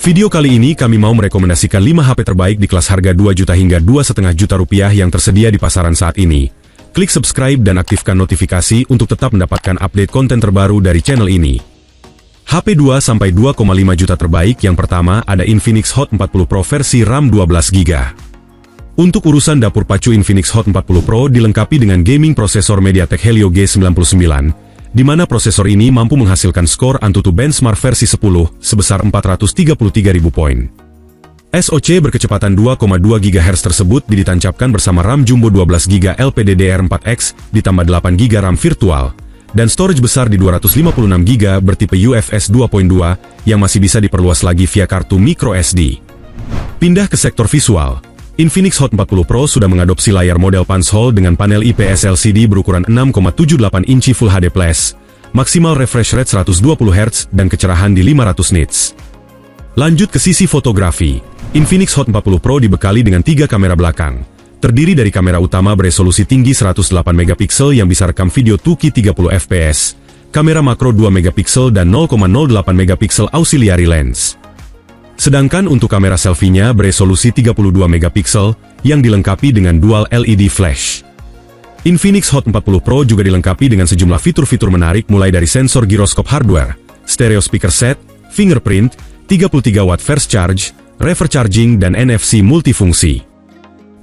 Video kali ini kami mau merekomendasikan 5 HP terbaik di kelas harga 2 juta hingga 2,5 juta rupiah yang tersedia di pasaran saat ini. Klik subscribe dan aktifkan notifikasi untuk tetap mendapatkan update konten terbaru dari channel ini. HP 2-2,5 juta terbaik yang pertama ada Infinix Hot 40 Pro versi RAM 12GB. Untuk urusan dapur pacu Infinix Hot 40 Pro dilengkapi dengan gaming prosesor MediaTek Helio G99, di mana prosesor ini mampu menghasilkan skor Antutu benchmark versi 10 sebesar 433.000 poin. SoC berkecepatan 2,2 GHz tersebut ditancapkan bersama RAM Jumbo 12GB LPDDR4X ditambah 8GB RAM virtual, dan storage besar di 256GB bertipe UFS 2.2 yang masih bisa diperluas lagi via kartu microSD. Pindah ke sektor visual. Infinix Hot 40 Pro sudah mengadopsi layar model punch hole dengan panel IPS LCD berukuran 6,78 inci Full HD+, maksimal refresh rate 120Hz dan kecerahan di 500 nits. Lanjut ke sisi fotografi. Infinix Hot 40 Pro dibekali dengan 3 kamera belakang, terdiri dari kamera utama beresolusi tinggi 108MP yang bisa rekam video 2K 30fps, kamera makro 2MP dan 0,08MP auxiliary lens. Sedangkan untuk kamera selfie-nya beresolusi 32MP yang dilengkapi dengan dual LED flash. Infinix Hot 40 Pro juga dilengkapi dengan sejumlah fitur-fitur menarik mulai dari sensor giroskop hardware, stereo speaker set, fingerprint, 33W fast charge, reverse charging dan NFC multifungsi.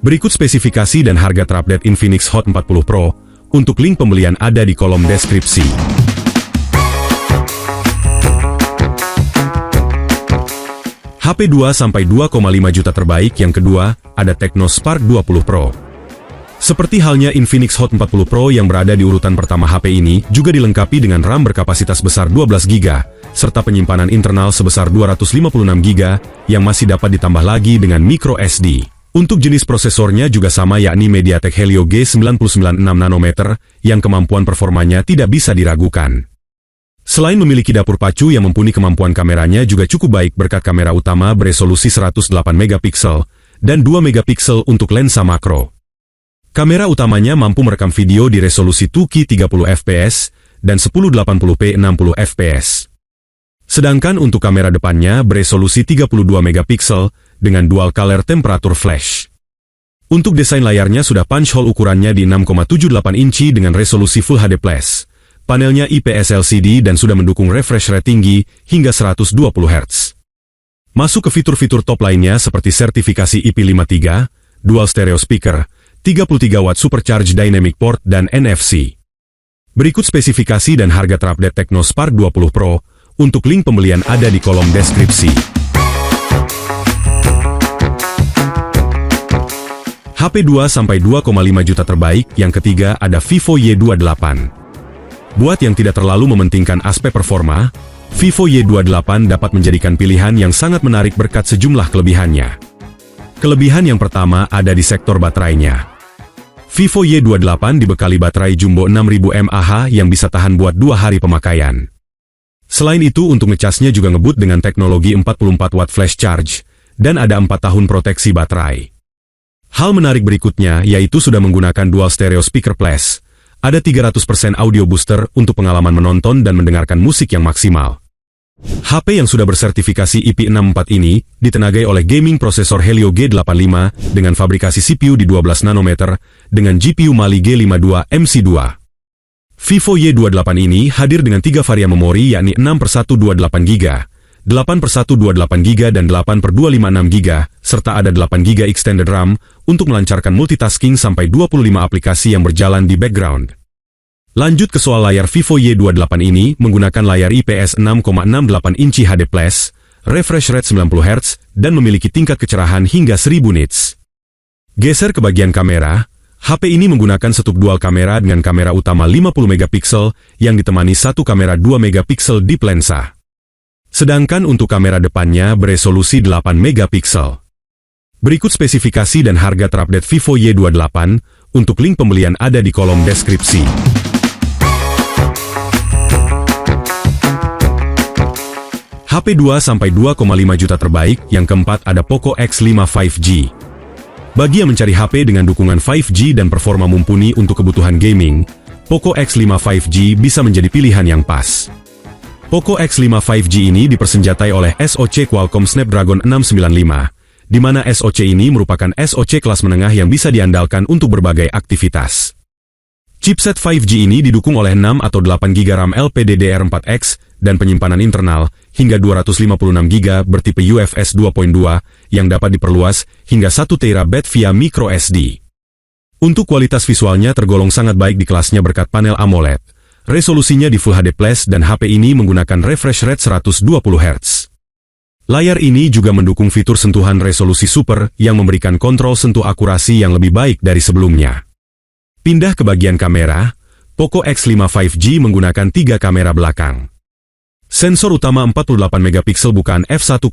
Berikut spesifikasi dan harga terupdate Infinix Hot 40 Pro. Untuk link pembelian ada di kolom deskripsi. HP 2-2,5 juta terbaik yang kedua, ada Tecno Spark 20 Pro. Seperti halnya Infinix Hot 40 Pro yang berada di urutan pertama, HP ini juga dilengkapi dengan RAM berkapasitas besar 12GB, serta penyimpanan internal sebesar 256GB yang masih dapat ditambah lagi dengan microSD. Untuk jenis prosesornya juga sama, yakni MediaTek Helio G99 6nm, yang kemampuan performanya tidak bisa diragukan. Selain memiliki dapur pacu yang mumpuni, kemampuan kameranya juga cukup baik berkat kamera utama beresolusi 108MP dan 2MP untuk lensa makro. Kamera utamanya mampu merekam video di resolusi 2K 30fps dan 1080p 60fps. Sedangkan untuk kamera depannya beresolusi 32MP dengan dual color temperature flash. Untuk desain layarnya sudah punch hole, ukurannya di 6,78 inci dengan resolusi Full HD+. Panelnya IPS LCD dan sudah mendukung refresh rate tinggi hingga 120Hz. Masuk ke fitur-fitur top lainnya seperti sertifikasi IP53, dual stereo speaker, 33W supercharge dynamic port dan NFC. Berikut spesifikasi dan harga terupdate Tecno Spark 20 Pro. Untuk link pembelian ada di kolom deskripsi. HP 2-2,5 juta terbaik yang ketiga ada Vivo Y28. Buat yang tidak terlalu mementingkan aspek performa, Vivo Y28 dapat menjadikan pilihan yang sangat menarik berkat sejumlah kelebihannya. Kelebihan yang pertama ada di sektor baterainya. Vivo Y28 dibekali baterai jumbo 6000 mAh yang bisa tahan buat 2 hari pemakaian. Selain itu, untuk ngecasnya juga ngebut dengan teknologi 44W flash charge, dan ada 4 tahun proteksi baterai. Hal menarik berikutnya yaitu sudah menggunakan dual stereo speaker plus. Ada 300% audio booster untuk pengalaman menonton dan mendengarkan musik yang maksimal. HP yang sudah bersertifikasi IP64 ini ditenagai oleh gaming prosesor Helio G85 dengan fabrikasi CPU di 12nm dengan GPU Mali G52 MC2. Vivo Y28 ini hadir dengan 3 varian memori, yakni 6/128GB, 8/128GB dan 8/256GB, serta ada 8GB extended RAM untuk melancarkan multitasking sampai 25 aplikasi yang berjalan di background. Lanjut ke soal layar. Vivo Y28 ini menggunakan layar IPS 6,68 inci HD+, refresh rate 90Hz, dan memiliki tingkat kecerahan hingga 1000 nits. Geser ke bagian kamera, HP ini menggunakan setup dual kamera dengan kamera utama 50MP yang ditemani satu kamera 2MP deep lensa. Sedangkan untuk kamera depannya beresolusi 8MP. Berikut spesifikasi dan harga terupdate Vivo Y28. Untuk link pembelian ada di kolom deskripsi. HP 2-2,5 juta terbaik yang keempat ada Poco X5 5G. Bagi yang mencari HP dengan dukungan 5G dan performa mumpuni untuk kebutuhan gaming, Poco X5 5G bisa menjadi pilihan yang pas. Poco X5 5G ini dipersenjatai oleh SoC Qualcomm Snapdragon 695, di mana SoC ini merupakan SoC kelas menengah yang bisa diandalkan untuk berbagai aktivitas. Chipset 5G ini didukung oleh 6 atau 8 GB RAM LPDDR4X dan penyimpanan internal hingga 256 GB bertipe UFS 2.2 yang dapat diperluas hingga 1 TB via microSD. Untuk kualitas visualnya tergolong sangat baik di kelasnya berkat panel AMOLED. Resolusinya di Full HD+, dan HP ini menggunakan refresh rate 120 Hz. Layar ini juga mendukung fitur sentuhan resolusi super yang memberikan kontrol sentuh akurasi yang lebih baik dari sebelumnya. Pindah ke bagian kamera, Poco X5 5G menggunakan 3 kamera belakang. Sensor utama 48 MP bukaan f1.8,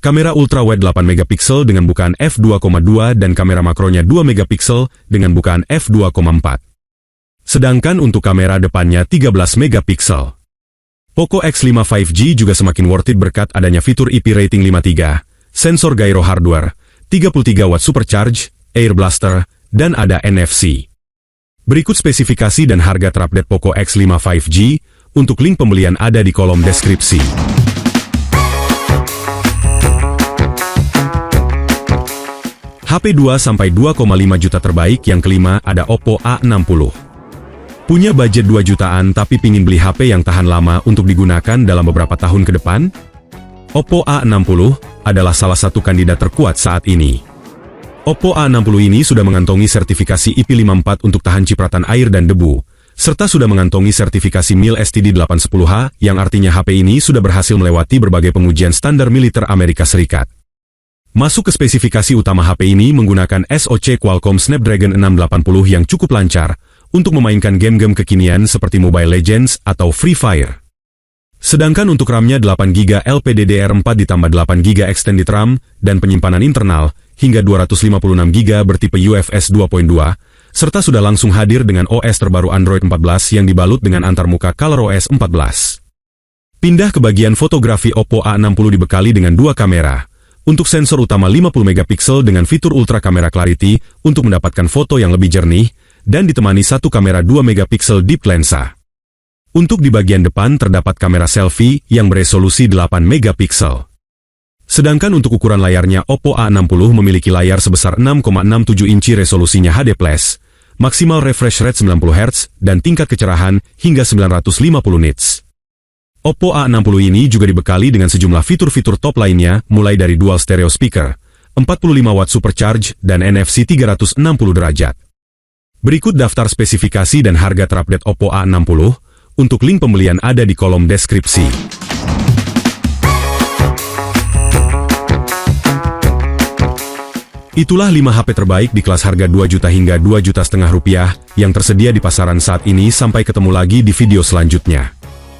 kamera ultrawide 8 MP dengan bukaan f2.2 dan kamera makronya 2 MP dengan bukaan f2.4. Sedangkan untuk kamera depannya 13 MP. Poco X5 5G juga semakin worth it berkat adanya fitur IP rating 5.3, sensor gyro hardware, 33 watt supercharge, air blaster, dan ada NFC. Berikut spesifikasi dan harga terupdate Poco X5 5G, untuk link pembelian ada di kolom deskripsi. HP 2-2,5 juta terbaik yang kelima ada Oppo A60. Punya budget 2 jutaan tapi pingin beli HP yang tahan lama untuk digunakan dalam beberapa tahun ke depan? Oppo A60 adalah salah satu kandidat terkuat saat ini. Oppo A60 ini sudah mengantongi sertifikasi IP54 untuk tahan cipratan air dan debu, serta sudah mengantongi sertifikasi MIL STD810H yang artinya HP ini sudah berhasil melewati berbagai pengujian standar militer Amerika Serikat. Masuk ke spesifikasi utama HP ini menggunakan SoC Qualcomm Snapdragon 680 yang cukup lancar untuk memainkan game-game kekinian seperti Mobile Legends atau Free Fire. Sedangkan untuk RAM-nya 8 GB LPDDR4 ditambah 8 GB Extended RAM dan penyimpanan internal hingga 256 GB bertipe UFS 2.2, serta sudah langsung hadir dengan OS terbaru Android 14 yang dibalut dengan antarmuka ColorOS 14. Pindah ke bagian fotografi. Oppo A60 dibekali dengan 2 kamera. Untuk sensor utama 50 MP dengan fitur Ultra Camera Clarity untuk mendapatkan foto yang lebih jernih, dan ditemani 1 kamera 2 MP deep lensa. Untuk di bagian depan terdapat kamera selfie yang beresolusi 8 MP. Sedangkan untuk ukuran layarnya Oppo A60 memiliki layar sebesar 6,67 inci resolusinya HD+, maksimal refresh rate 90 Hz, dan tingkat kecerahan hingga 950 nits. Oppo A60 ini juga dibekali dengan sejumlah fitur-fitur top lainnya mulai dari dual stereo speaker, 45 watt supercharge, dan NFC 360 derajat. Berikut daftar spesifikasi dan harga terupdate Oppo A60, untuk link pembelian ada di kolom deskripsi. Itulah 5 HP terbaik di kelas harga 2 juta hingga 2,5 juta rupiah yang tersedia di pasaran saat ini. Sampai ketemu lagi di video selanjutnya.